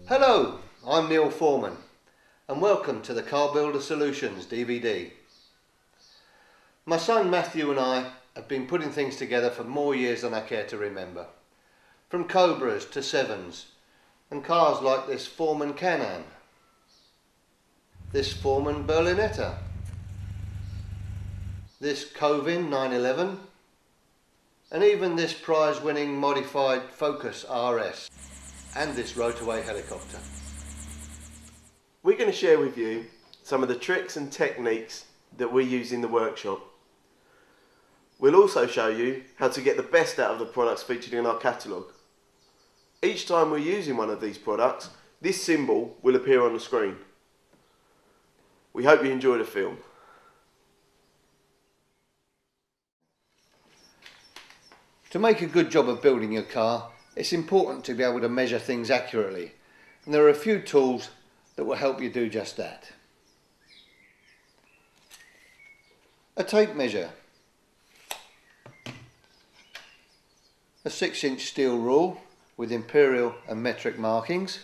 Hello, I'm Neil Foreman and welcome to the Car Builder Solutions DVD. My son Matthew and I have been putting things together for more years than I care to remember. From Cobras to Sevens and cars like this Foreman Can-Am, this Foreman Berlinetta, this Covin 911 and even this prize-winning modified Focus RS. And this Rotaway helicopter. We're going to share with you some of the tricks and techniques that we use in the workshop. We'll also show you how to get the best out of the products featured in our catalogue. Each time we're using one of these products, this symbol will appear on the screen. We hope you enjoy the film. To make a good job of building your car, it's important to be able to measure things accurately, and there are a few tools that will help you do just that. A tape measure, a 6-inch steel rule with imperial and metric markings,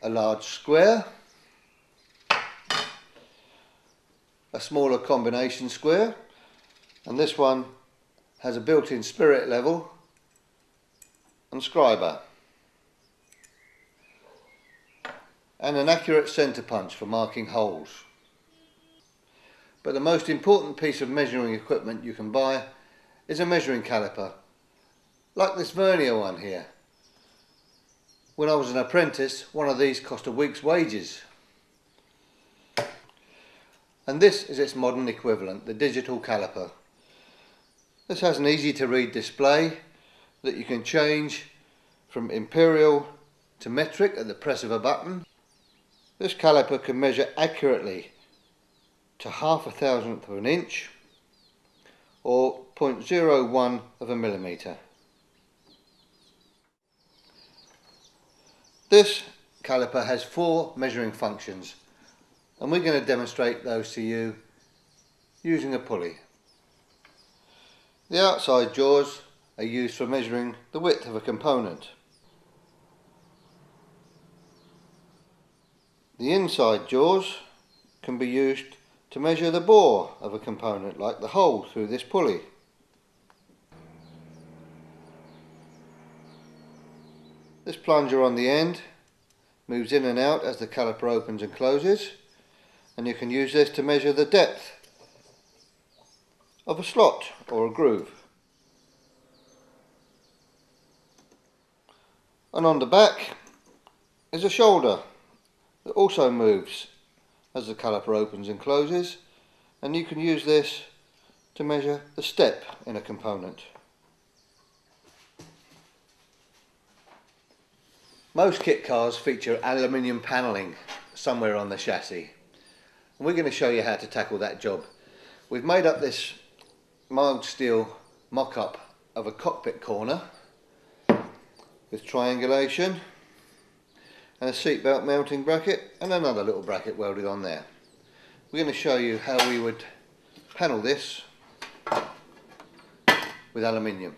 a large square, a smaller combination square, and this one has a built-in spirit level and scriber, and an accurate centre punch for marking holes. But the most important piece of measuring equipment you can buy is a measuring caliper, like this vernier one here. When I was an apprentice, one of these cost a week's wages. And this is its modern equivalent, the digital caliper. This has an easy to read display that you can change from imperial to metric at the press of a button. This caliper can measure accurately to 1/1000th of an inch or 0.01 of a millimetre. This caliper has 4 measuring functions, and we're going to demonstrate those to you using a pulley. The outside jaws are used for measuring the width of a component. The inside jaws can be used to measure the bore of a component, like the hole through this pulley. This plunger on the end moves in and out as the caliper opens and closes, and you can use this to measure the depth of a slot or a groove. And on the back is a shoulder that also moves as the caliper opens and closes, and you can use this to measure the step in a component. Most kit cars feature aluminium panelling somewhere on the chassis, and we're going to show you how to tackle that job. We've made up this mild steel mock-up of a cockpit corner with triangulation and a seatbelt mounting bracket and another little bracket welded on there. We're going to show you how we would panel this with aluminium.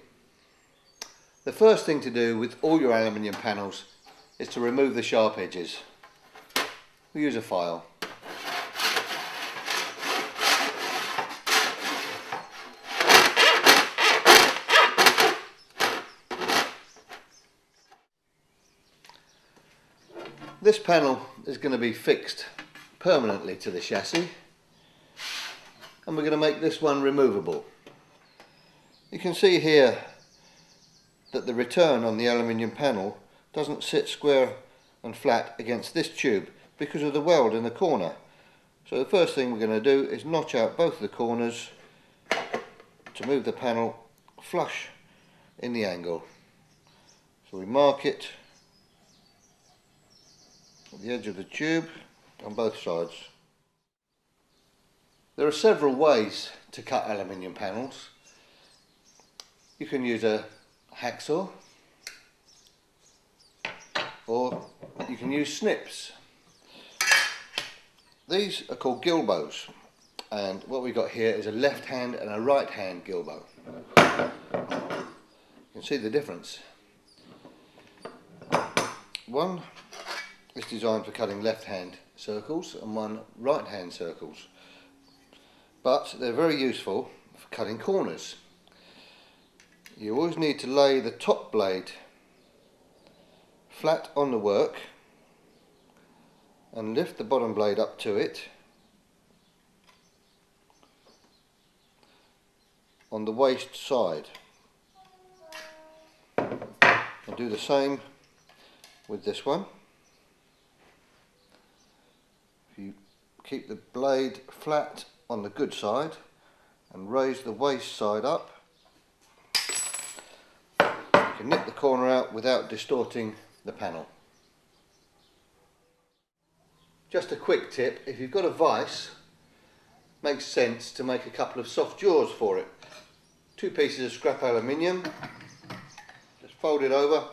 The first thing to do with all your aluminium panels is to remove the sharp edges. We use a file. This panel is going to be fixed permanently to the chassis, and we're going to make this one removable. You can see here that the return on the aluminium panel doesn't sit square and flat against this tube because of the weld in the corner. So the first thing we're going to do is notch out both of the corners to move the panel flush in the angle. So we mark it at the edge of the tube on both sides. There are several ways to cut aluminium panels. You can use a hacksaw, or you can use snips. These are called gilbows, and what we've got here is a left hand and a right hand gilbow. You can see the difference. One is designed for cutting left hand circles and one right hand circles, but they're very useful for cutting corners. You always need to lay the top blade flat on the work and lift the bottom blade up to it on the waste side, and do the same with this one. If you keep the blade flat on the good side and raise the waste side up, you can nip the corner out without distorting the panel. Just a quick tip, if you've got a vise, it makes sense to make a couple of soft jaws for it. 2 pieces of scrap aluminium, just fold it over,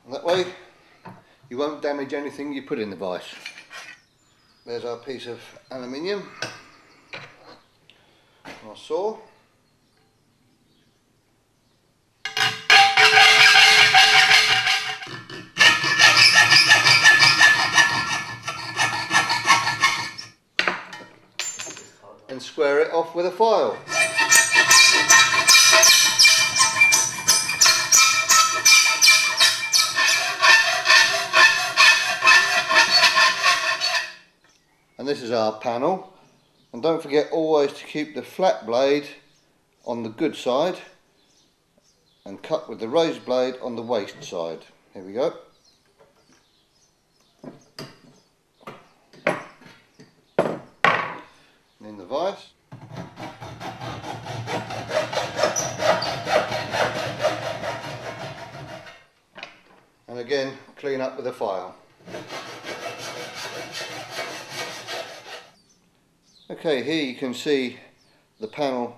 and that way you won't damage anything you put in the vise. There's our piece of aluminium, our saw. And square it off with a file. And this is our panel, and don't forget always to keep the flat blade on the good side and cut with the raised blade on the waste side. Here we go. And in the vise. And again, clean up with a file. Okay, here you can see the panel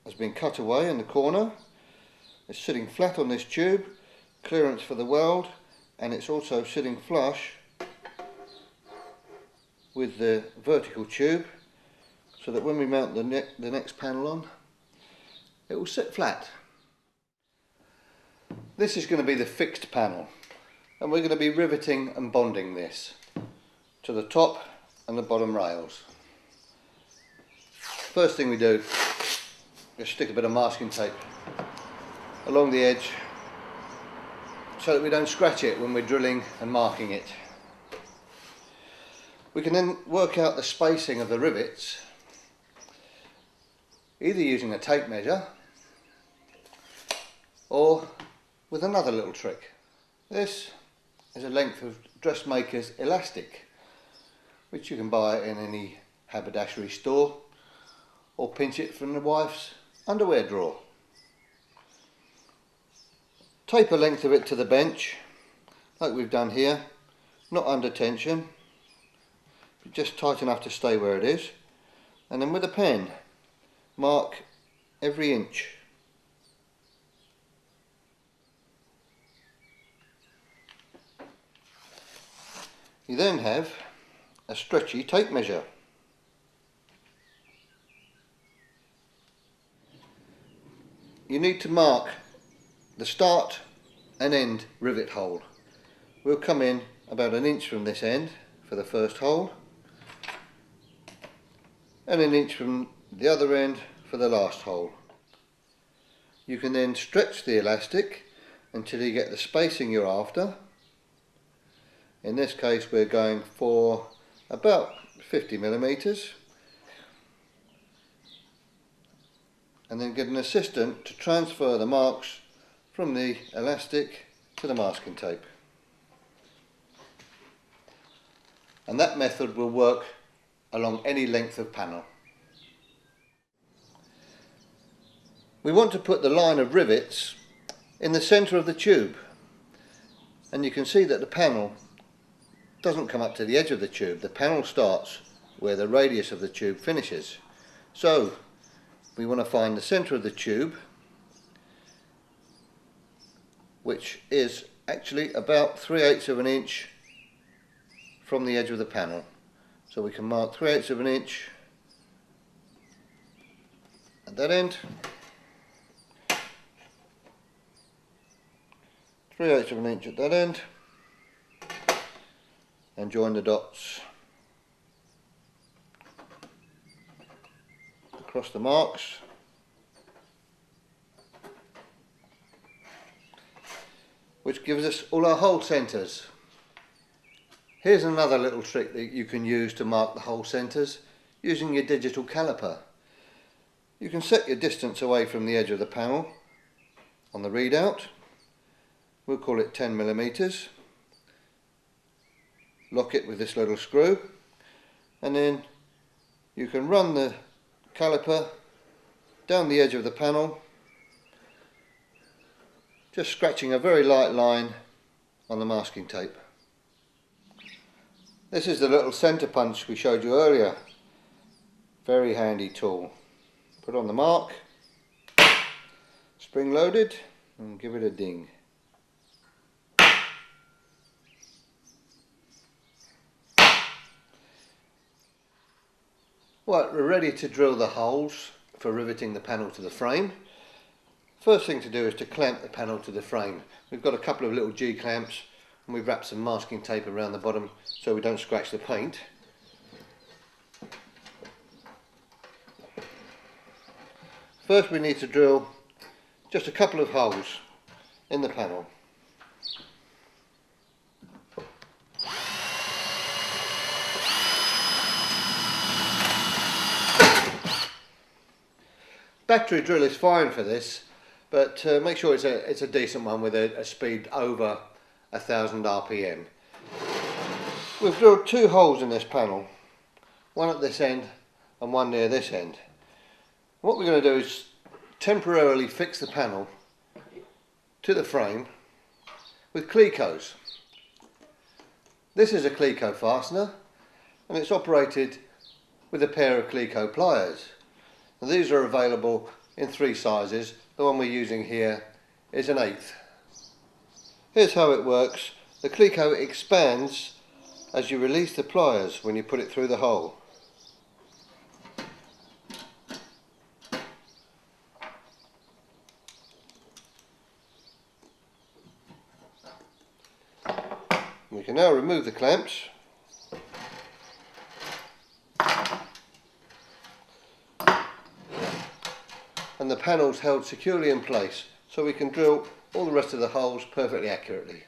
has been cut away in the corner. It's sitting flat on this tube, clearance for the weld, and it's also sitting flush with the vertical tube, so that when we mount the next panel on, it will sit flat. This is going to be the fixed panel, and we're going to be riveting and bonding this to the top and the bottom rails. First thing we do is stick a bit of masking tape along the edge so that we don't scratch it when we're drilling and marking it. We can then work out the spacing of the rivets either using a tape measure or with another little trick. This is a length of dressmaker's elastic, which you can buy in any haberdashery store or pinch it from the wife's underwear drawer. Tape a length of it to the bench like we've done here, not under tension, but just tight enough to stay where it is, and then with a pen mark every inch. You then have a stretchy tape measure. You need to mark the start and end rivet hole. We'll come in about an inch from this end for the first hole, and an inch from the other end for the last hole. You can then stretch the elastic until you get the spacing you're after. In this case we're going for about 50 millimeters, and then get an assistant to transfer the marks from the elastic to the masking tape. And that method will work along any length of panel. We want to put the line of rivets in the centre of the tube, and you can see that the panel doesn't come up to the edge of the tube. The panel starts where the radius of the tube finishes. So we want to find the centre of the tube, which is actually about 3/8 of an inch from the edge of the panel. So we can mark 3/8 of an inch at that end, 3/8 of an inch at that end, and join the dots across the marks. Which gives us all our hole centres. Here's another little trick that you can use to mark the hole centres using your digital caliper. You can set your distance away from the edge of the panel on the readout. We'll call it 10 millimeters. Lock it with this little screw, and then you can run the caliper down the edge of the panel, just scratching a very light line on the masking tape. This is the little centre punch we showed you earlier. Very handy tool. Put on the mark, spring loaded, and give it a ding. Right, we're ready to drill the holes for riveting the panel to the frame. First thing to do is to clamp the panel to the frame. We've got a couple of little G clamps, and we've wrapped some masking tape around the bottom so we don't scratch the paint. First we need to drill just a couple of holes in the panel. Battery drill is fine for this, but make sure it's a decent one with a speed over 1000 RPM. We've drilled two holes in this panel, one at this end and one near this end. What we're going to do is temporarily fix the panel to the frame with clecos. This is a cleco fastener, and it's operated with a pair of cleco pliers. Now, these are available in 3 sizes. The one we're using here is an 1/8. Here's how it works. The cleco expands as you release the pliers when you put it through the hole. We can now remove the clamps. And the panel's held securely in place, so we can drill all the rest of the holes perfectly accurately.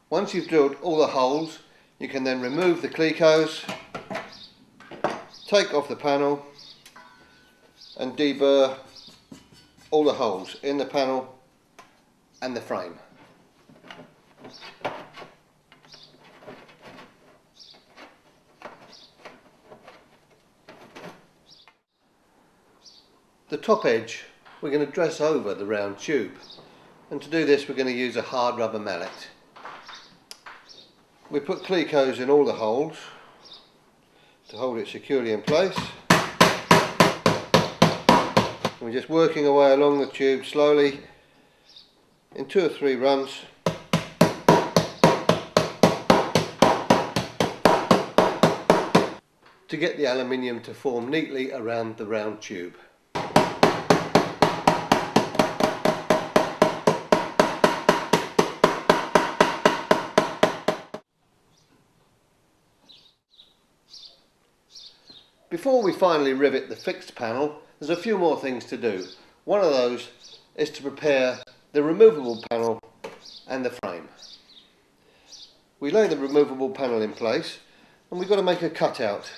Once you've drilled all the holes, you can then remove the clecos, take off the panel and deburr all the holes in the panel and the frame. the top edge we're going to dress over the round tube, and to do this we're going to use a hard rubber mallet. We put clecos in all the holes to hold it securely in place. And we're just working away along the tube slowly in 2 or 3 runs to get the aluminium to form neatly around the round tube. Before we finally rivet the fixed panel, there's a few more things to do. One of those is to prepare the removable panel and the frame. We lay the removable panel in place and we've got to make a cutout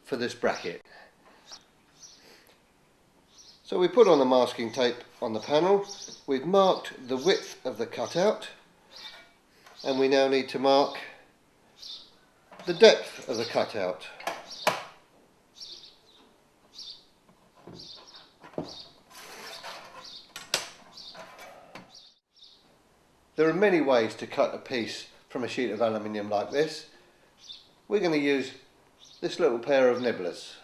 for this bracket. So we put on the masking tape on the panel, we've marked the width of the cutout, and we now need to mark the depth of the cutout. There are many ways to cut a piece from a sheet of aluminium like this. We're going to use this little pair of nibblers.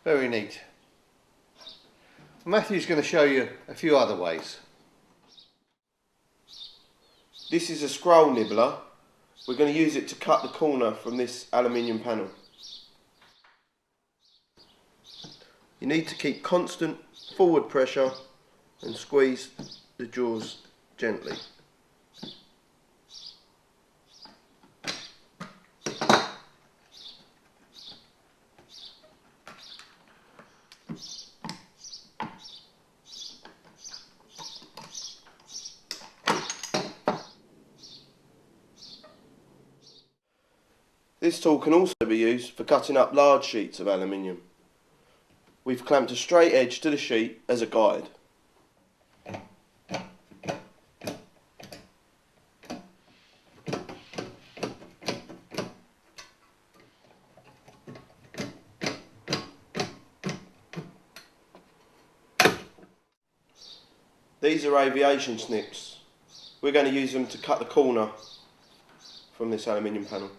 Very neat. Matthew's going to show you a few other ways. This is a scroll nibbler. We're going to use it to cut the corner from this aluminium panel. You need to keep constant forward pressure and squeeze the jaws gently. This tool can also be used for cutting up large sheets of aluminium. We've clamped a straight edge to the sheet as a guide. These are aviation snips. We're going to use them to cut the corner from this aluminium panel.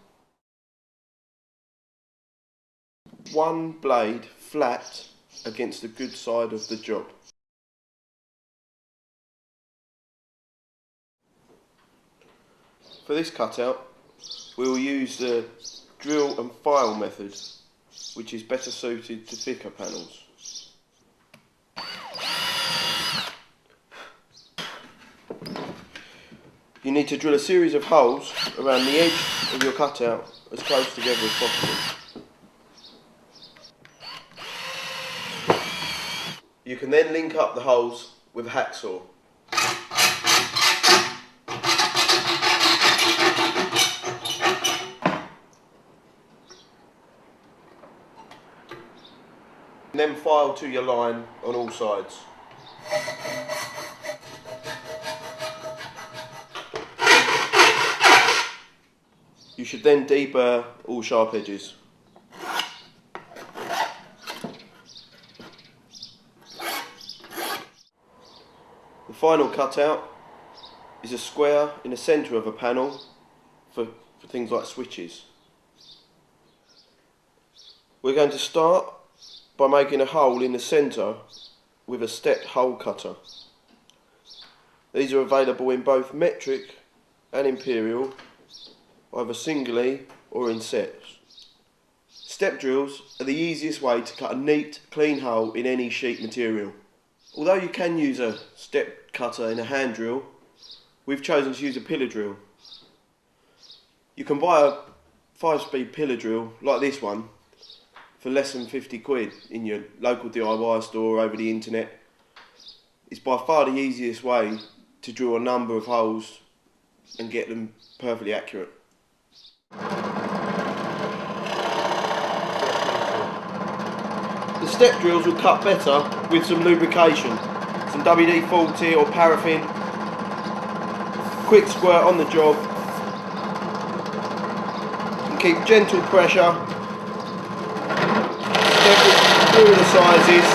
One blade flat against the good side of the job. For this cutout, we will use the drill and file method, which is better suited to thicker panels. You need to drill a series of holes around the edge of your cutout as close together as possible. You can then link up the holes with a hacksaw. And then file to your line on all sides. You should then deburr all sharp edges. The final cutout is a square in the centre of a panel for things like switches. We're going to start by making a hole in the centre with a stepped hole cutter. These are available in both metric and imperial, either singly or in sets. Step drills are the easiest way to cut a neat, clean hole in any sheet material. Although you can use a step cutter in a hand drill, we've chosen to use a pillar drill. You can buy a 5-speed pillar drill like this one for less than 50 quid in your local DIY store or over the internet. It's by far the easiest way to drill a number of holes and get them perfectly accurate. The step drills will cut better with some lubrication, some WD-40 or paraffin, quick squirt on the job, and keep gentle pressure, step through the sizes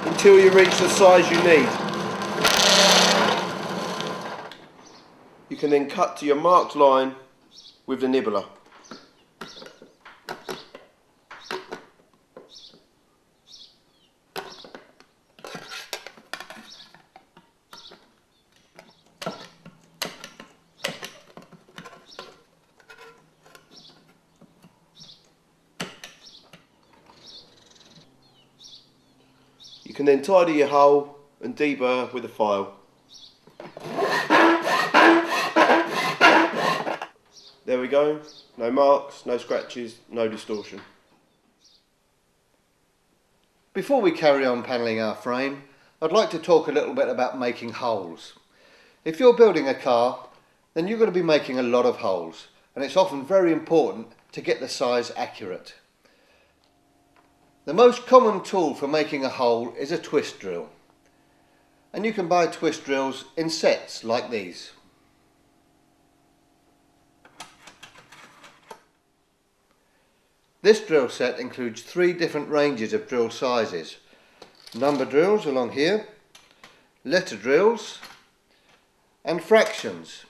until you reach the size you need. You can then cut to your marked line with the nibbler. You can then tidy your hole and deburr with a file. There we go, no marks, no scratches, no distortion. Before we carry on panelling our frame, I'd like to talk a little bit about making holes. If you're building a car, then you're going to be making a lot of holes, and it's often very important to get the size accurate. The most common tool for making a hole is a twist drill, and you can buy twist drills in sets like these. This drill set includes 3 different ranges of drill sizes: number drills along here, letter drills and fractions.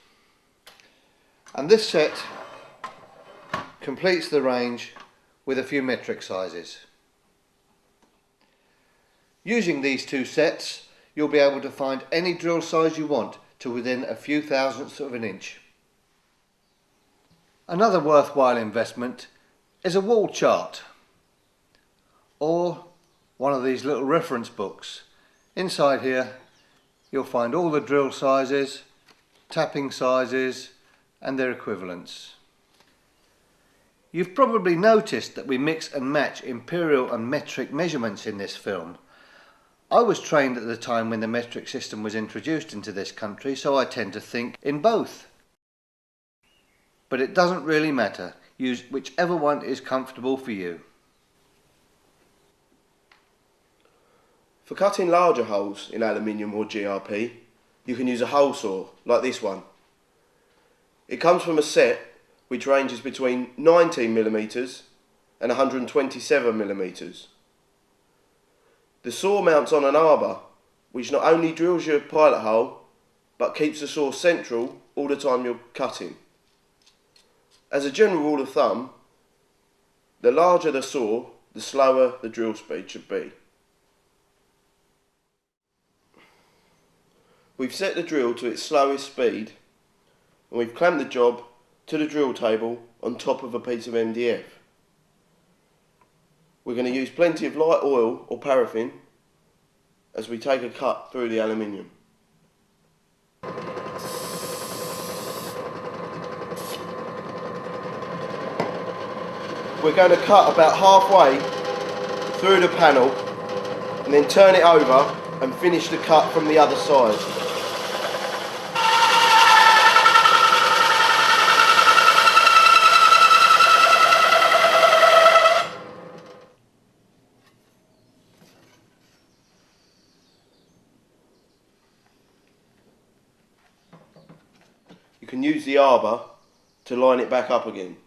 And this set completes the range with a few metric sizes. Using these 2 sets, you'll be able to find any drill size you want to within a few thousandths of an inch. Another worthwhile investment is a wall chart or one of these little reference books. Inside here you'll find all the drill sizes, tapping sizes and their equivalents. You've probably noticed that we mix and match imperial and metric measurements in this film. I was trained at the time when the metric system was introduced into this country, so I tend to think in both. But it doesn't really matter. Use whichever one is comfortable for you. For cutting larger holes in aluminium or GRP, you can use a hole saw like this one. It comes from a set which ranges between 19mm and 127mm. The saw mounts on an arbor which not only drills your pilot hole but keeps the saw central all the time you're cutting. As a general rule of thumb, the larger the saw, the slower the drill speed should be. We've set the drill to its slowest speed and we've clamped the job to the drill table on top of a piece of MDF. We're going to use plenty of light oil or paraffin as we take a cut through the aluminium. We're going to cut about halfway through the panel and then turn it over and finish the cut from the other side. You can use the arbor to line it back up again.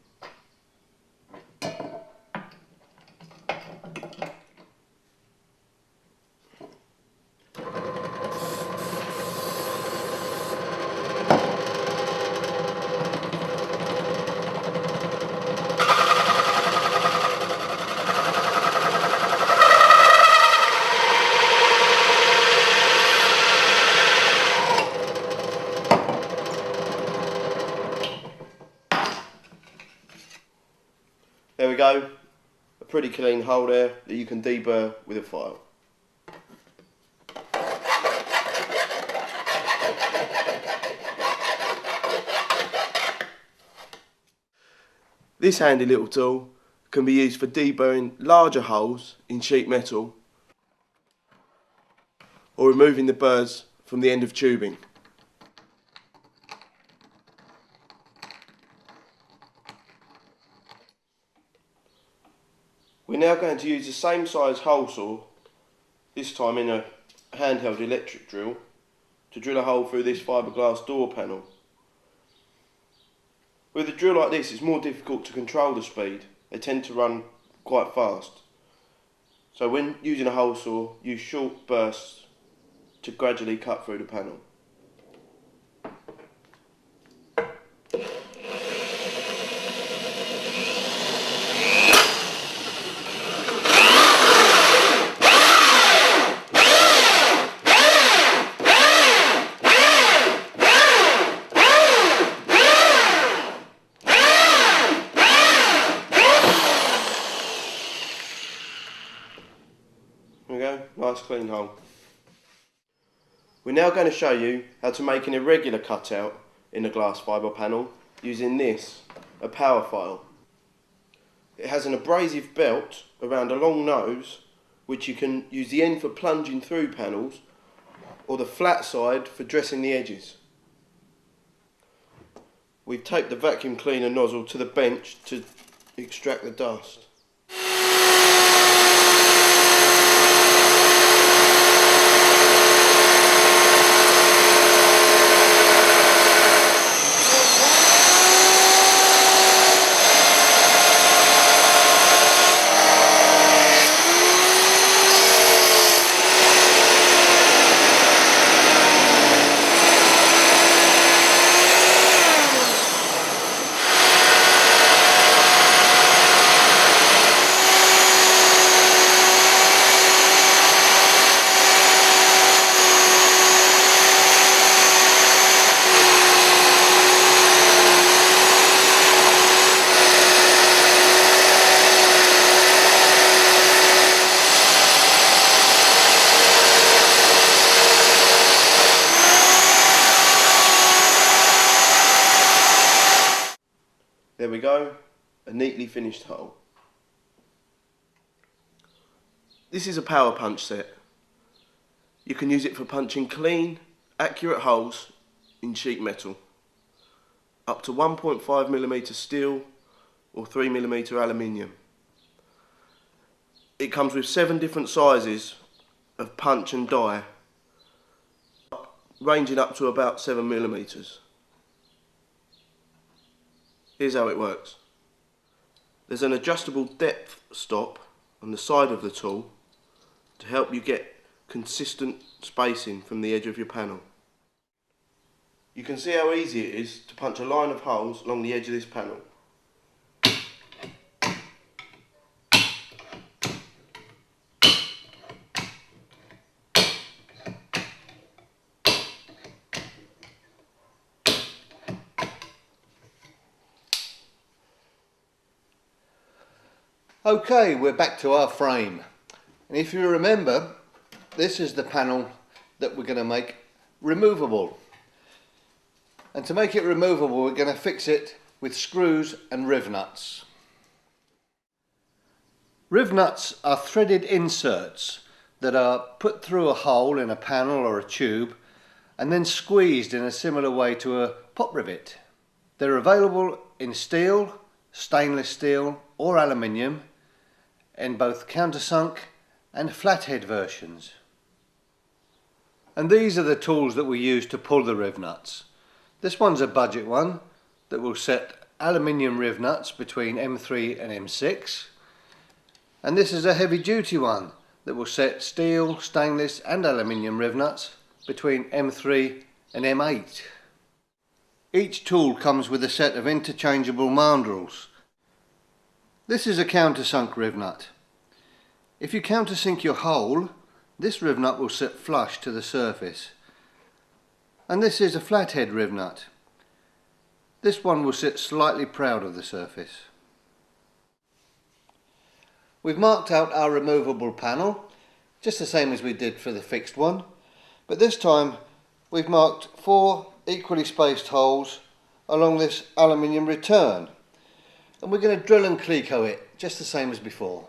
There we go, a pretty clean hole there that you can deburr with a file. This handy little tool can be used for deburring larger holes in sheet metal or removing the burrs from the end of tubing. now going to use the same size hole saw, this time in a handheld electric drill, to drill a hole through this fiberglass door panel. With a drill like this, it's more difficult to control the speed. They tend to run quite fast. So when using a hole saw, use short bursts to gradually cut through the panel. There we go, nice clean hole. We're now going to show you how to make an irregular cutout in the glass fibre panel using this, a power file. It has an abrasive belt around a long nose, which you can use the end for plunging through panels or the flat side for dressing the edges. We've taped the vacuum cleaner nozzle to the bench to extract the dust. There we go, a neatly finished hole. This is a power punch set. You can use it for punching clean, accurate holes in sheet metal. Up to 1.5mm steel or 3mm aluminium. It comes with 7 different sizes of punch and die, ranging up to about 7mm. Here's how it works. There's an adjustable depth stop on the side of the tool to help you get consistent spacing from the edge of your panel. You can see how easy it is to punch a line of holes along the edge of this panel. Okay, we're back to our frame, and if you remember, this is the panel that we're going to make removable, and to make it removable we're going to fix it with screws and riv nuts. Riv nuts are threaded inserts that are put through a hole in a panel or a tube and then squeezed in a similar way to a pop rivet. They're available in steel, stainless steel or aluminium, in both countersunk and flathead versions. And these are the tools that we use to pull the riv nuts. This one's a budget one that will set aluminium riv nuts between M3 and M6, and this is a heavy duty one that will set steel, stainless and aluminium riv nuts between M3 and M8. Each tool comes with a set of interchangeable mandrels. This is a countersunk riv nut. If you countersink your hole, this riv nut will sit flush to the surface. And this is a flathead riv nut. This one will sit slightly proud of the surface. We've marked out our removable panel, just the same as we did for the fixed one, but this time we've marked 4 equally spaced holes along this aluminium return. And we're going to drill and cleco it, just the same as before.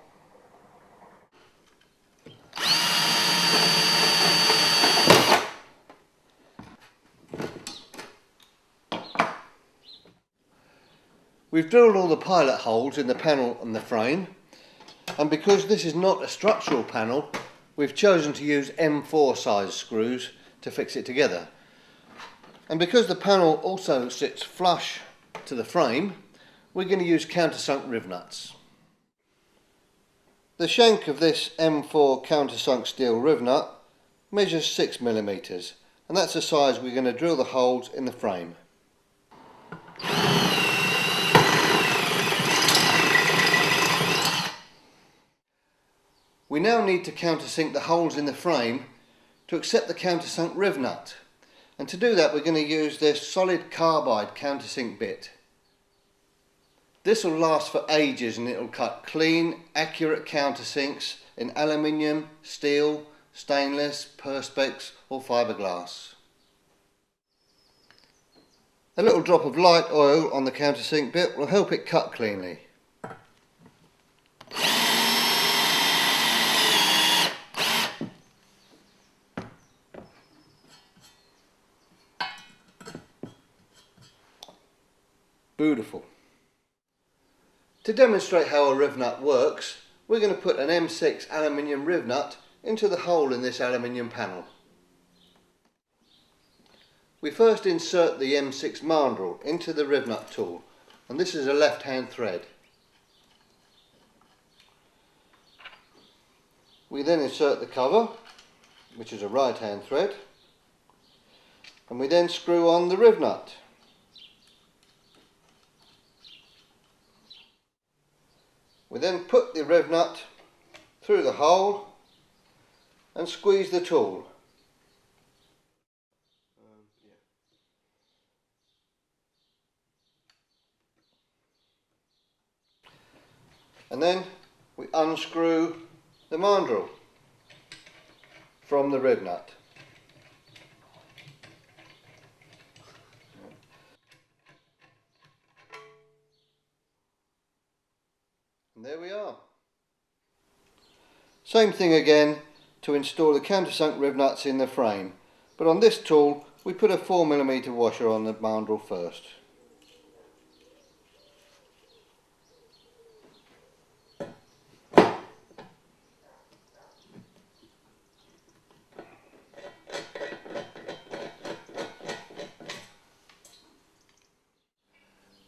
We've drilled all the pilot holes in the panel and the frame, And because this is not a structural panel, we've chosen to use M4 size screws to fix it together. And because the panel also sits flush to the frame, we're going to use countersunk riv nuts. The shank of this M4 countersunk steel riv nut measures 6mm, and that's the size we're going to drill the holes in the frame. We now need to countersink the holes in the frame to accept the countersunk riv nut. And to do that, we're going to use this solid carbide countersink bit. This will last for ages and it will cut clean, accurate countersinks in aluminium, steel, stainless, perspex or fiberglass. A little drop of light oil on the countersink bit will help it cut cleanly. Beautiful. To demonstrate how a riv nut works, we're going to put an M6 aluminium riv nut into the hole in this aluminium panel. We first insert the M6 mandrel into the riv nut tool, and this is a left hand thread. We then insert the cover, which is a right hand thread, and we then screw on the riv nut. We then put the riv nut through the hole and squeeze the tool. And then we unscrew the mandrel from the riv nut. And there we are. Same thing again to install the countersunk riv nuts in the frame, but on this tool we put a 4mm washer on the mandrel first.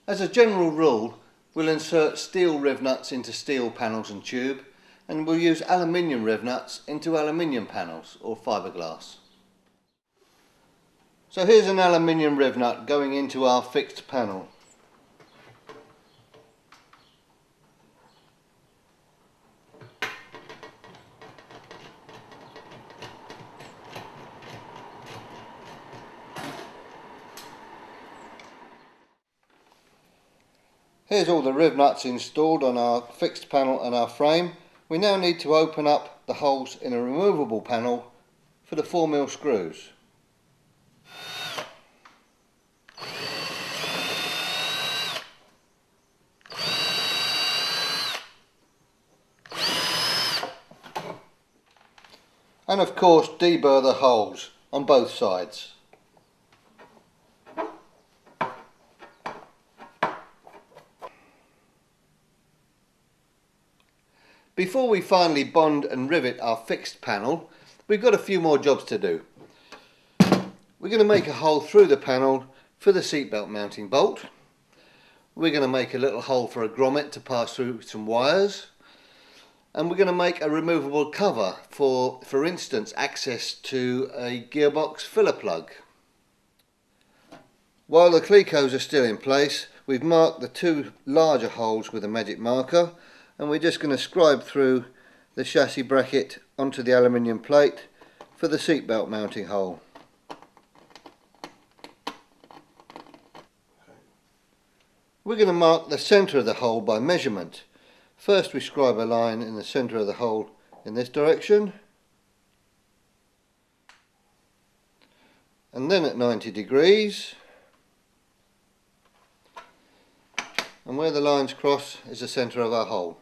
As a general rule, we'll insert steel riv nuts into steel panels and tube, and we'll use aluminium riv nuts into aluminium panels or fiberglass. So here's an aluminium riv nut going into our fixed panel. Here's all the riv nuts installed on our fixed panel and our frame. We now need to open up the holes in a removable panel for the 4mm screws. And of course deburr the holes on both sides. Before we finally bond and rivet our fixed panel, we've got a few more jobs to do. We're going to make a hole through the panel for the seatbelt mounting bolt. We're going to make a little hole for a grommet to pass through some wires. And we're going to make a removable cover for instance, access to a gearbox filler plug. While the clecos are still in place, we've marked the two larger holes with a magic marker, and we're just going to scribe through the chassis bracket onto the aluminium plate for the seatbelt mounting hole. We're going to mark the centre of the hole by measurement. First we scribe a line in the centre of the hole in this direction, and then at 90 degrees, and where the lines cross is the centre of our hole.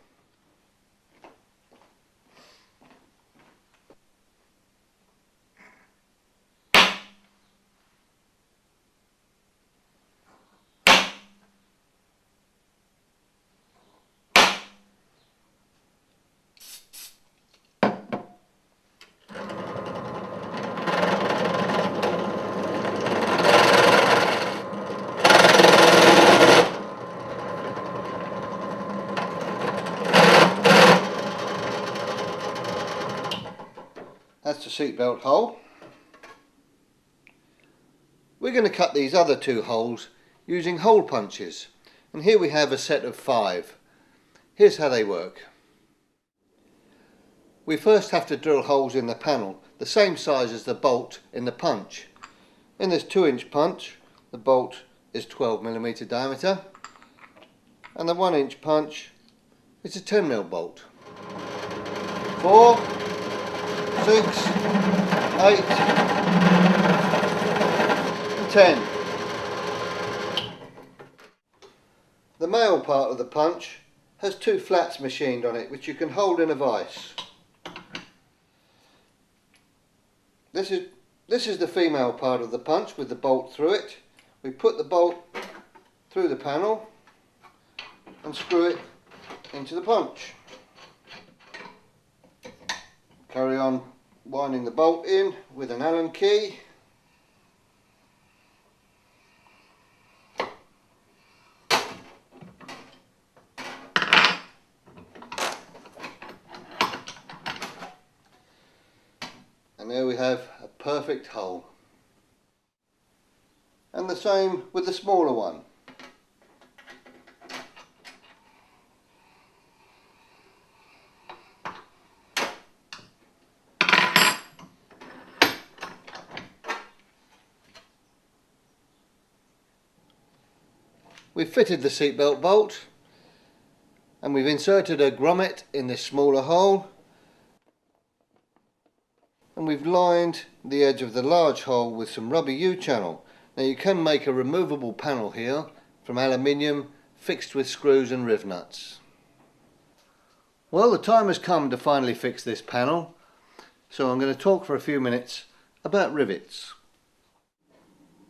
That's the seatbelt hole. We're going to cut these other two holes using hole punches, and here we have a set of 5. Here's how they work. We first have to drill holes in the panel the same size as the bolt in the punch. In this 2-inch punch, the bolt is 12mm diameter, and the 1-inch punch is a 10mm bolt. 4, 6, 8, 10. The male part of the punch has 2 flats machined on it which you can hold in a vise. This is the female part of the punch with the bolt through it. We put the bolt through the panel and screw it into the punch. Carry on winding the bolt in with an Allen key. And there we have a perfect hole. And the same with the smaller one. We've fitted the seatbelt bolt and we've inserted a grommet in this smaller hole, and we've lined the edge of the large hole with some rubber U-channel. Now you can make a removable panel here from aluminium fixed with screws and riv nuts. Well, the time has come to finally fix this panel, so I'm going to talk for a few minutes about rivets.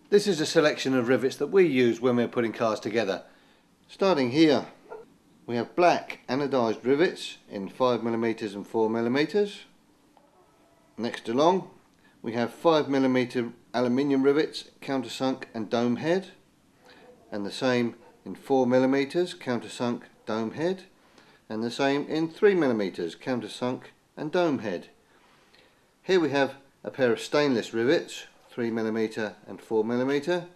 This is a selection of rivets that we use when we're putting cars together. Starting here, we have black anodised rivets in 5mm and 4mm. Next along, we have 5mm aluminium rivets, countersunk and dome head, and the same in 4mm countersunk dome head, and the same in 3mm countersunk and dome head. Here we have a pair of stainless rivets, 3mm and 4mm.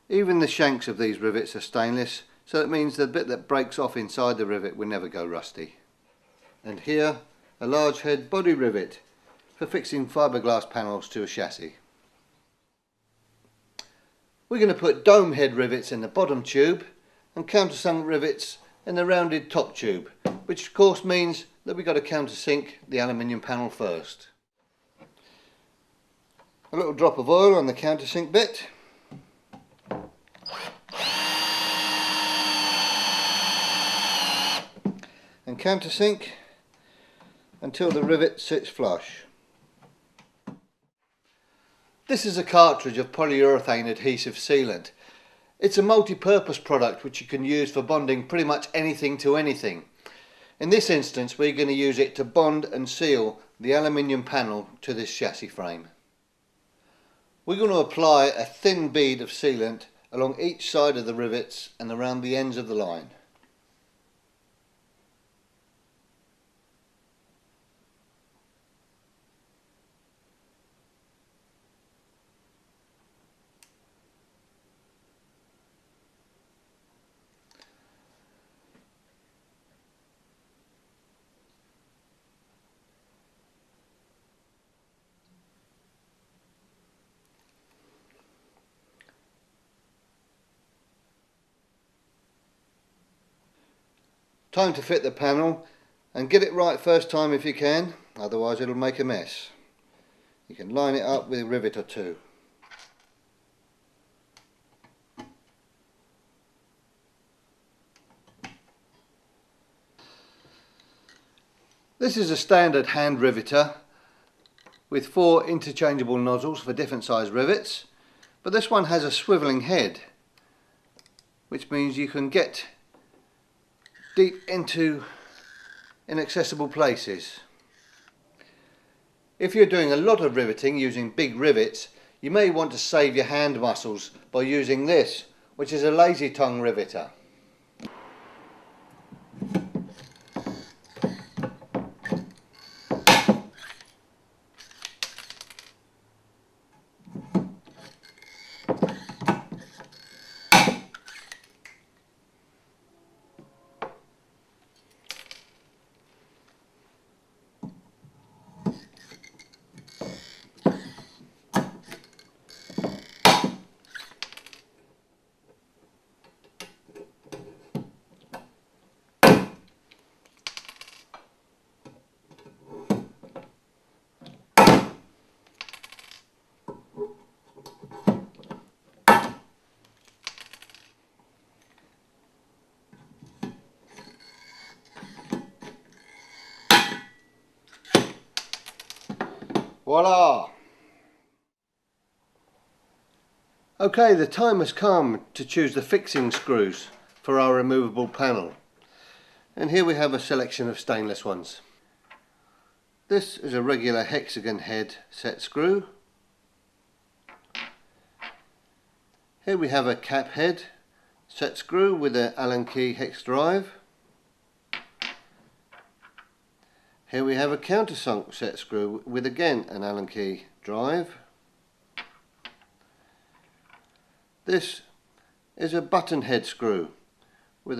Even the shanks of these rivets are stainless, so it means the bit that breaks off inside the rivet will never go rusty. And here, a large head body rivet for fixing fiberglass panels to a chassis. We're going to put dome head rivets in the bottom tube and countersunk rivets in the rounded top tube, which of course means that we've got to countersink the aluminium panel first. A little drop of oil on the countersink bit. And countersink until the rivet sits flush. This is a cartridge of polyurethane adhesive sealant. It's a multi-purpose product which you can use for bonding pretty much anything to anything. In this instance, we're going to use it to bond and seal the aluminium panel to this chassis frame. We're going to apply a thin bead of sealant along each side of the rivets and around the ends of the line. Time to fit the panel, and get it right first time if you can, otherwise it'll make a mess. You can line it up with a rivet or two. This is a standard hand riveter with 4 interchangeable nozzles for different size rivets, but this one has a swivelling head, which means you can get deep into inaccessible places. If you're doing a lot of riveting using big rivets, you may want to save your hand muscles by using this, which is a lazy tongue riveter. Voila! Okay, the time has come to choose the fixing screws for our removable panel. And here we have a selection of stainless ones. This is a regular hexagon head set screw. Here we have a cap head set screw with an Allen key hex drive. Here we have a countersunk set screw with again an Allen key drive. This is a button head screw with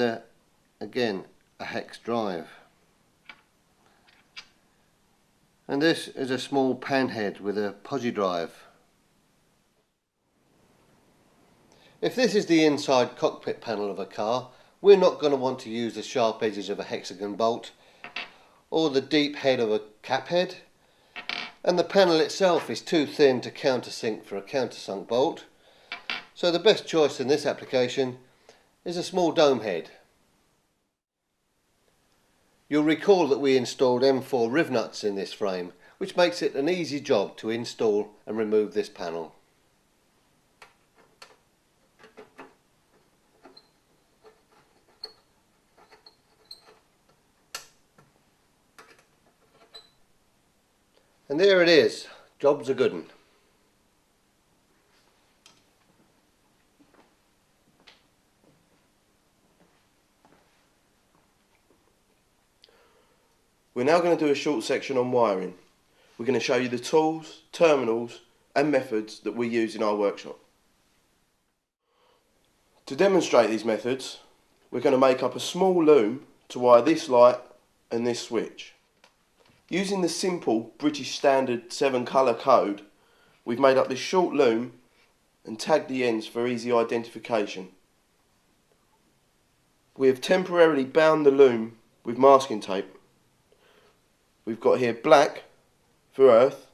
again a hex drive. And this is a small pan head with a podgy drive. If this is the inside cockpit panel of a car, we're not going to want to use the sharp edges of a hexagon bolt or the deep head of a cap head, and the panel itself is too thin to countersink for a countersunk bolt, so the best choice in this application is a small dome head. You'll recall that we installed M4 riv nuts in this frame, which makes it an easy job to install and remove this panel. And there it is, job's a good one. We're now going to do a short section on wiring. We're going to show you the tools, terminals and methods that we use in our workshop. To demonstrate these methods, we're going to make up a small loom to wire this light and this switch. Using the simple British Standard 7 colour code, we've made up this short loom and tagged the ends for easy identification. We have temporarily bound the loom with masking tape. We've got here black for earth,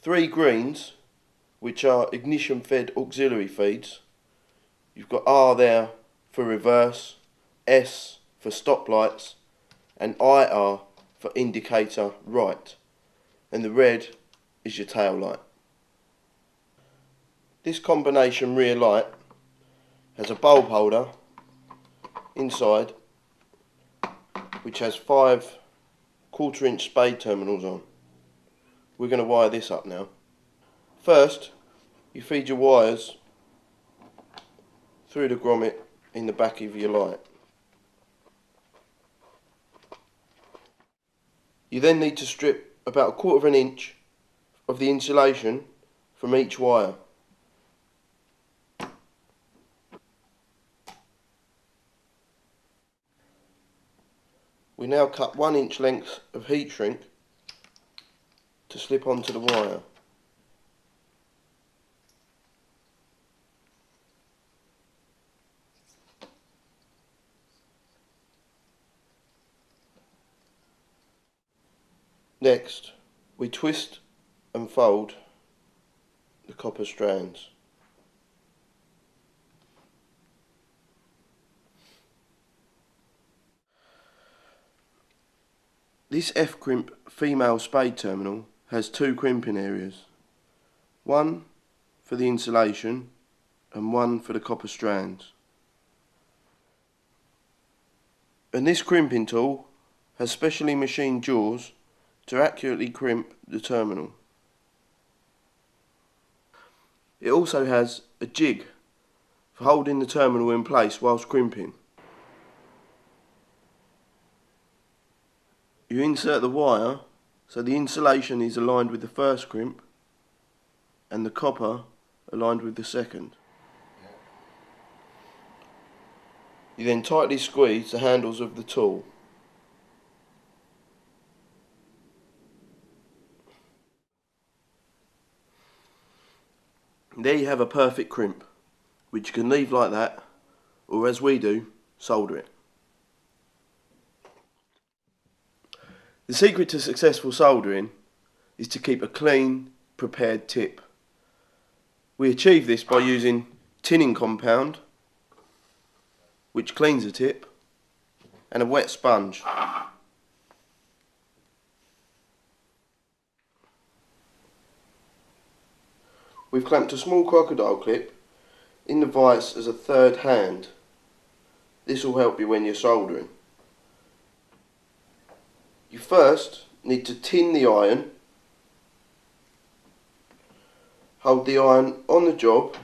3 greens which are ignition fed auxiliary feeds. You've got R there for reverse, S for stop lights and IR for indicator right, and the red is your tail light. This combination rear light has a bulb holder inside which has 5 1/4 inch spade terminals on. We're going to wire this up now. First, you feed your wires through the grommet in the back of your light. You then need to strip about 1/4 inch of the insulation from each wire. We now cut 1 inch lengths of heat shrink to slip onto the wire. Next, we twist and fold the copper strands. This F-crimp female spade terminal has 2 crimping areas, one for the insulation and one for the copper strands. And this crimping tool has specially machined jaws to accurately crimp the terminal. It also has a jig for holding the terminal in place whilst crimping. You insert the wire so the insulation is aligned with the first crimp and the copper aligned with the second. You then tightly squeeze the handles of the tool. There you have a perfect crimp, which you can leave like that, or as we do, solder it. The secret to successful soldering is to keep a clean, prepared tip. We achieve this by using tinning compound, which cleans the tip, and a wet sponge. we've clamped a small crocodile clip in the vise as a third hand. This will help you when you're soldering. You first need to tin the iron. Hold the iron on the job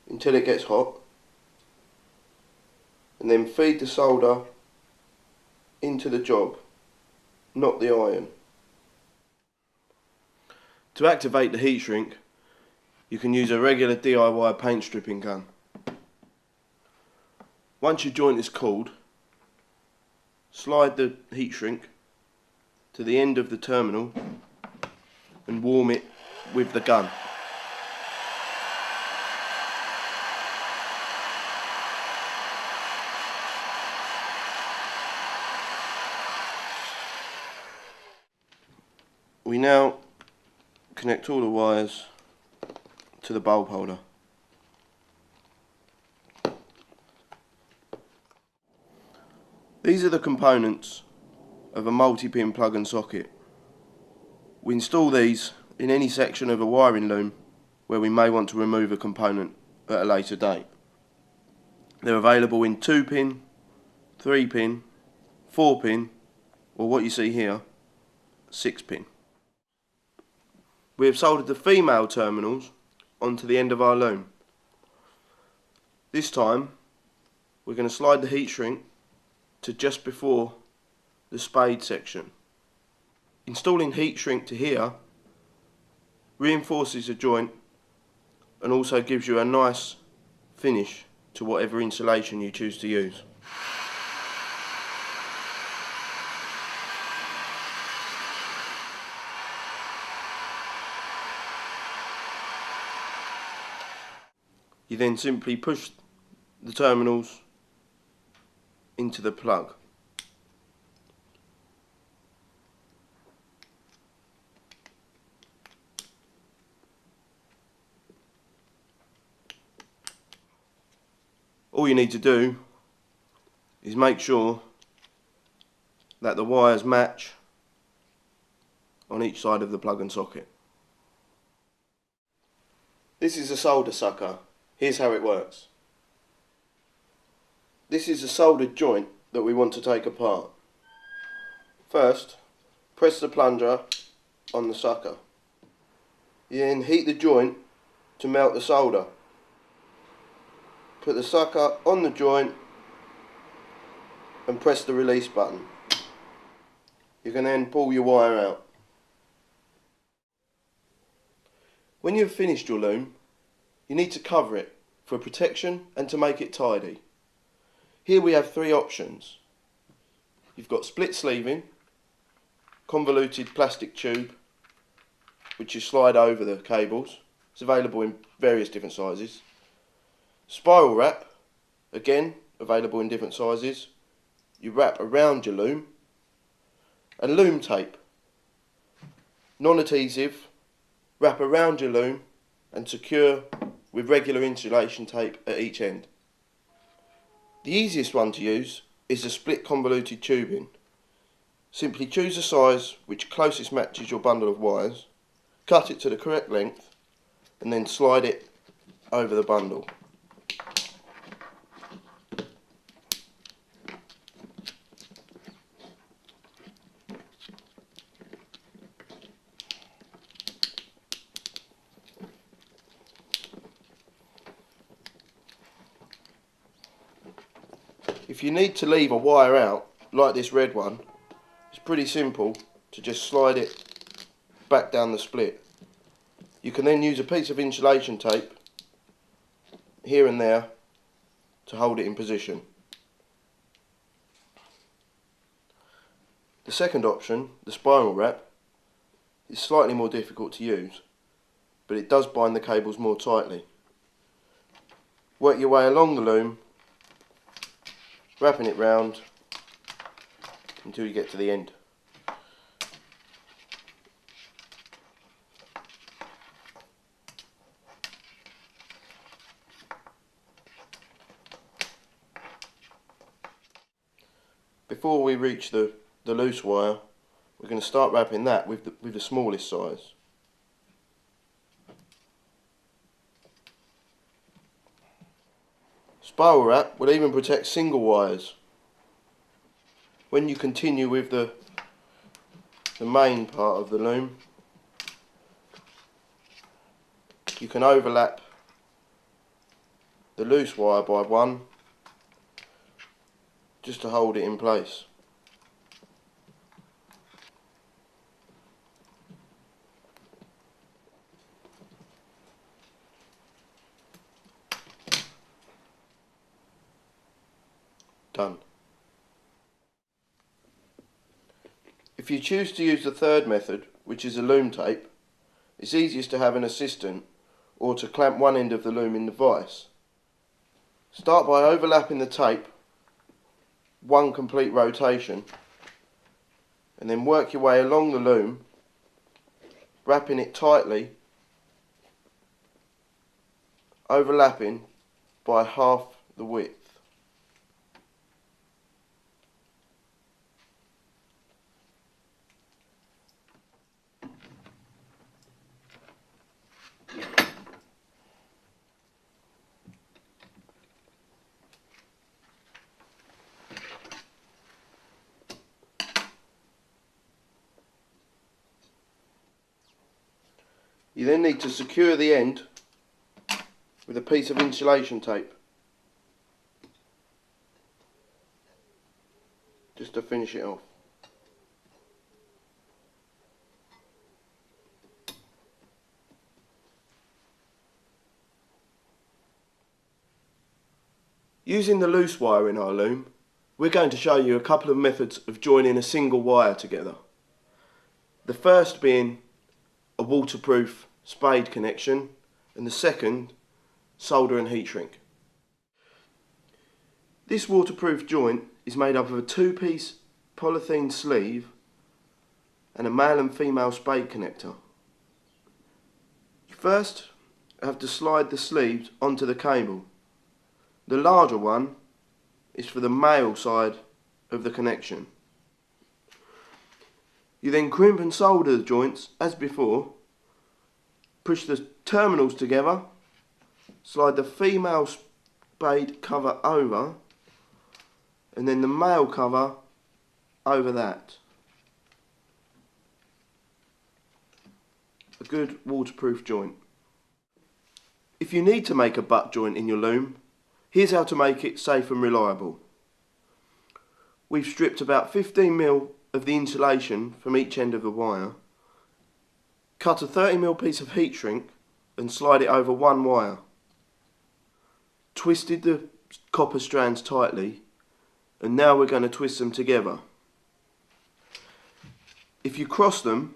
until it gets hot, and then feed the solder into the job, not the iron. To activate the heat shrink, you can use a regular DIY paint stripping gun. Once your joint is cooled, slide the heat shrink to the end of the terminal and warm it with the gun. We now connect all the wires to the bulb holder. These are the components of a multi-pin plug and socket. We install these in any section of a wiring loom where we may want to remove a component at a later date. They're available in 2-pin, 3-pin, 4-pin, or what you see here, 6-pin. We have soldered the female terminals onto the end of our loom. This time we're going to slide the heat shrink to just before the spade section. Installing heat shrink to here reinforces the joint and also gives you a nice finish to whatever insulation you choose to use. You then simply push the terminals into the plug. All you need to do is make sure that the wires match on each side of the plug and socket. This is a solder sucker. Here's how it works. This is a soldered joint that we want to take apart. First, press the plunger on the sucker. You then heat the joint to melt the solder. Put the sucker on the joint and press the release button. You can then pull your wire out. When you've finished your loom, you need to cover it for protection and to make it tidy. Here we have 3 options. You've got split sleeving, convoluted plastic tube, which you slide over the cables. It's available in various different sizes. Spiral wrap, again available in different sizes. You wrap around your loom. And loom tape, non-adhesive, wrap around your loom and secure with regular insulation tape at each end. The easiest one to use is the split convoluted tubing. Simply choose a size which closest matches your bundle of wires, cut it to the correct length and then slide it over the bundle. If you need to leave a wire out, like this red one, it's pretty simple to just slide it back down the split. You can then use a piece of insulation tape here and there to hold it in position. The second option, the spiral wrap, is slightly more difficult to use, but it does bind the cables more tightly. Work your way along the loom, wrapping it round until you get to the end. Before we reach the loose wire, we're going to start wrapping that with the smallest size. spiral wrap will even protect single wires. When you continue with the main part of the loom, you can overlap the loose wire by one just to hold it in place. Done. If you choose to use the third method, which is a loom tape, it's easiest to have an assistant or to clamp one end of the loom in the vise. Start by overlapping the tape one complete rotation and then work your way along the loom, wrapping it tightly, overlapping by half the width. You then need to secure the end with a piece of insulation tape, just to finish it off. Using the loose wire in our loom, we're going to show you a couple of methods of joining a single wire together. The first being a waterproof spade connection, and the second solder and heat shrink. This waterproof joint is made up of a two-piece polythene sleeve and a male and female spade connector. You first have to slide the sleeves onto the cable. The larger one is for the male side of the connection. You then crimp and solder the joints as before. Push the terminals together, slide the female spade cover over, and then the male cover over that. A good waterproof joint. If you need to make a butt joint in your loom, here's how to make it safe and reliable. We've stripped about 15mm of the insulation from each end of the wire. Cut a 30mm piece of heat shrink and slide it over one wire. Twisted the copper strands tightly, and now we're going to twist them together. If you cross them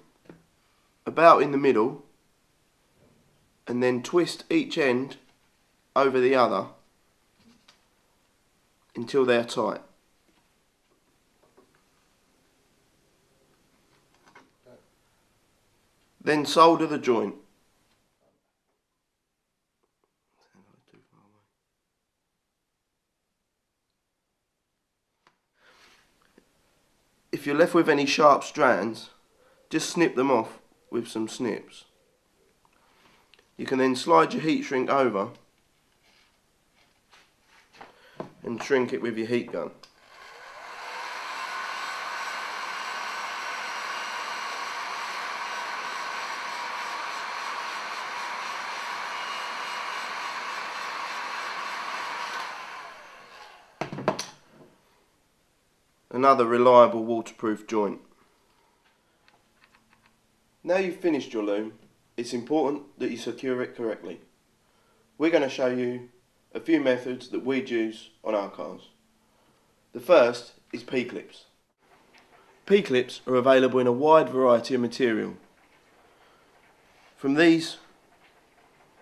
about in the middle and then twist each end over the other until they're tight. Then solder the joint. If you're left with any sharp strands, just snip them off with some snips. You can then slide your heat shrink over and shrink it with your heat gun. Another reliable waterproof joint. Now you've finished your loom, it's important that you secure it correctly. We're going to show you a few methods that we'd use on our cars. The first is P-clips. P-clips are available in a wide variety of material. From these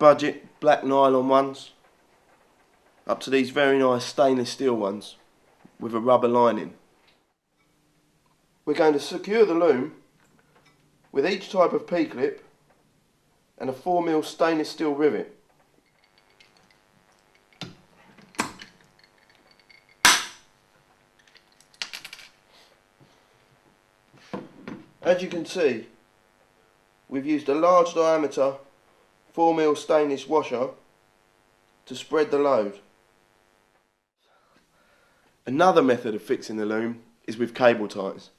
budget black nylon ones up to these very nice stainless steel ones with a rubber lining. We're going to secure the loom with each type of P-clip and a 4mm stainless steel rivet. As you can see, we've used a large diameter 4mm stainless washer to spread the load. Another method of fixing the loom is with cable ties.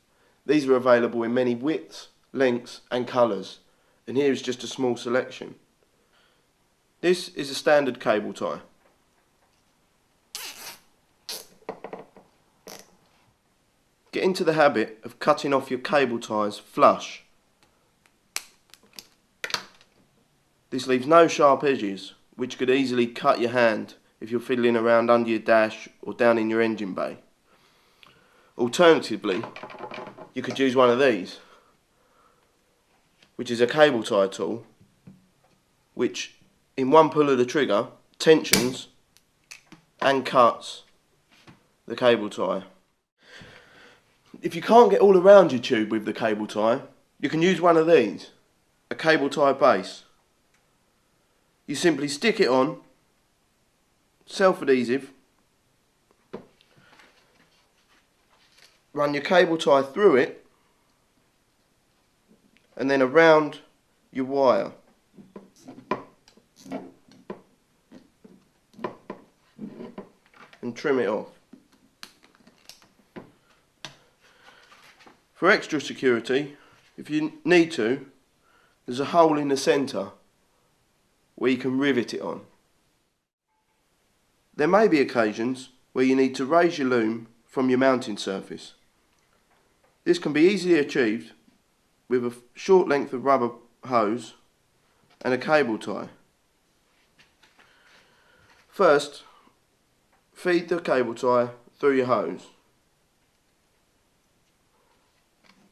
These are available in many widths, lengths and colours, and here is just a small selection. This is a standard cable tie. Get into the habit of cutting off your cable ties flush. This leaves no sharp edges, which could easily cut your hand if you're fiddling around under your dash or down in your engine bay. Alternatively, you could use one of these, which is a cable tie tool, which in one pull of the trigger tensions and cuts the cable tie. If you can't get all around your tube with the cable tie, you can use one of these, a cable tie base. You simply stick it on, self-adhesive, run your cable tie through it and then around your wire. And trim it off. For extra security, if you need to, there's a hole in the centre where you can rivet it on. There may be occasions where you need to raise your loom from your mounting surface. This can be easily achieved with a short length of rubber hose and a cable tie. First, feed the cable tie through your hose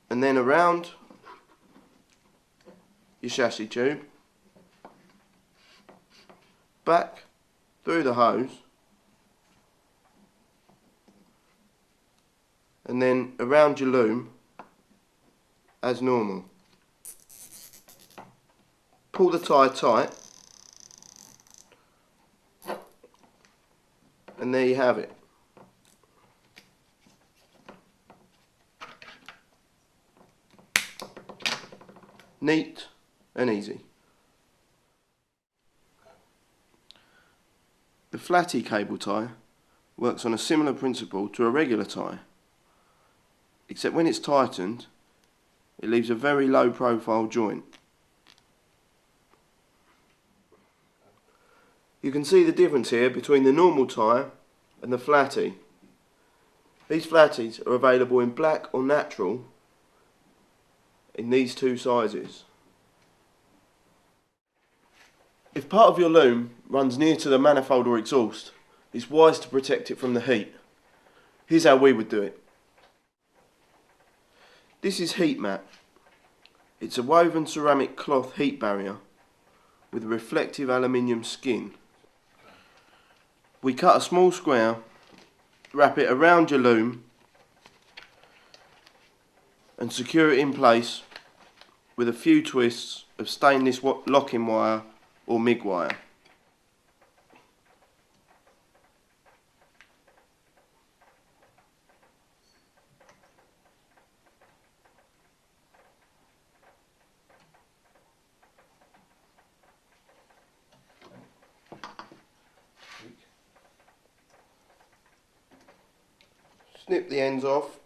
and then around your chassis tube, back through the hose and then around your loom as normal. Pull the tie tight and there you have it. Neat and easy. The flatty cable tie works on a similar principle to a regular tie, except when it's tightened it leaves a very low profile joint. You can see the difference here between the normal tie and the flatty. These flatties are available in black or natural in these two sizes. If part of your loom runs near to the manifold or exhaust, it's wise to protect it from the heat. Here's how we would do it. This is heat mat. It's a woven ceramic cloth heat barrier with a reflective aluminium skin. We cut a small square, wrap it around your loom and secure it in place with a few twists of stainless locking wire or MIG wire. Snip the ends off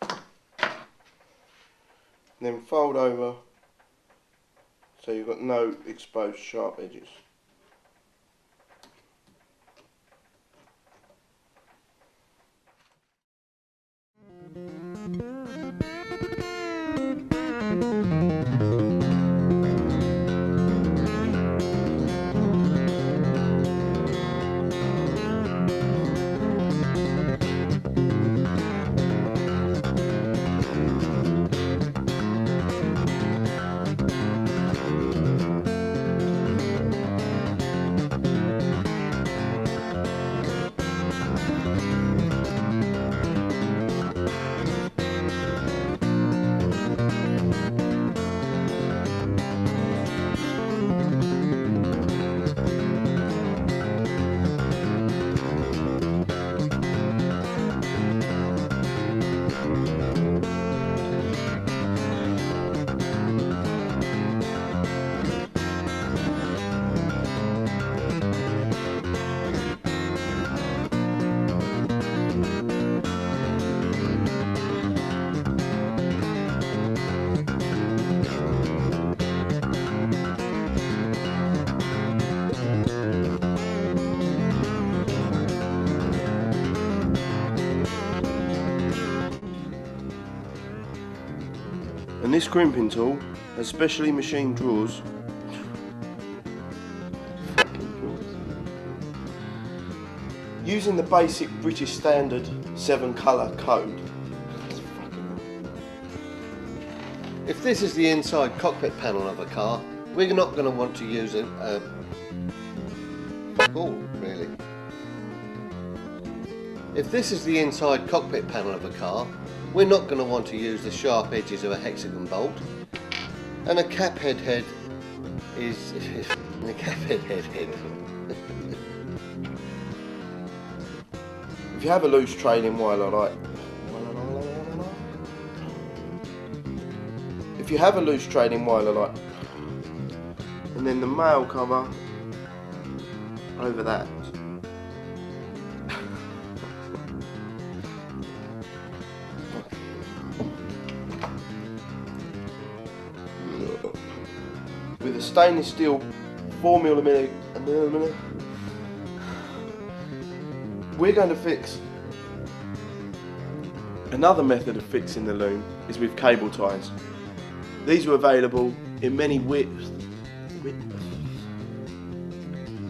and then fold over so you've got no exposed sharp edges. And this crimping tool has specially machined drawers. Using the basic British standard 7-colour code. If this is the inside cockpit panel of a car, we're not going to want to use a ball, really. If this is the inside cockpit panel of a car, we're not going to want to use the sharp edges of a hexagon bolt. And a cap head is a cap head. If you have a loose trailing wire like and then the mail cover over that. With a stainless steel 4mm, we're going to fix. Another method of fixing the loom is with cable ties. These are available in many widths.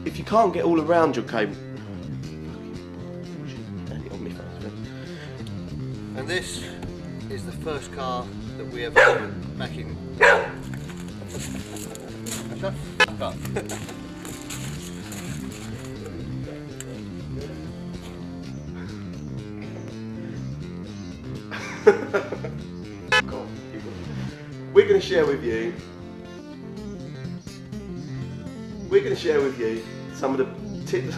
If you can't get all around your cable, And this is the first car that we ever owned back in. Shut up. We're going to share with you some of the tips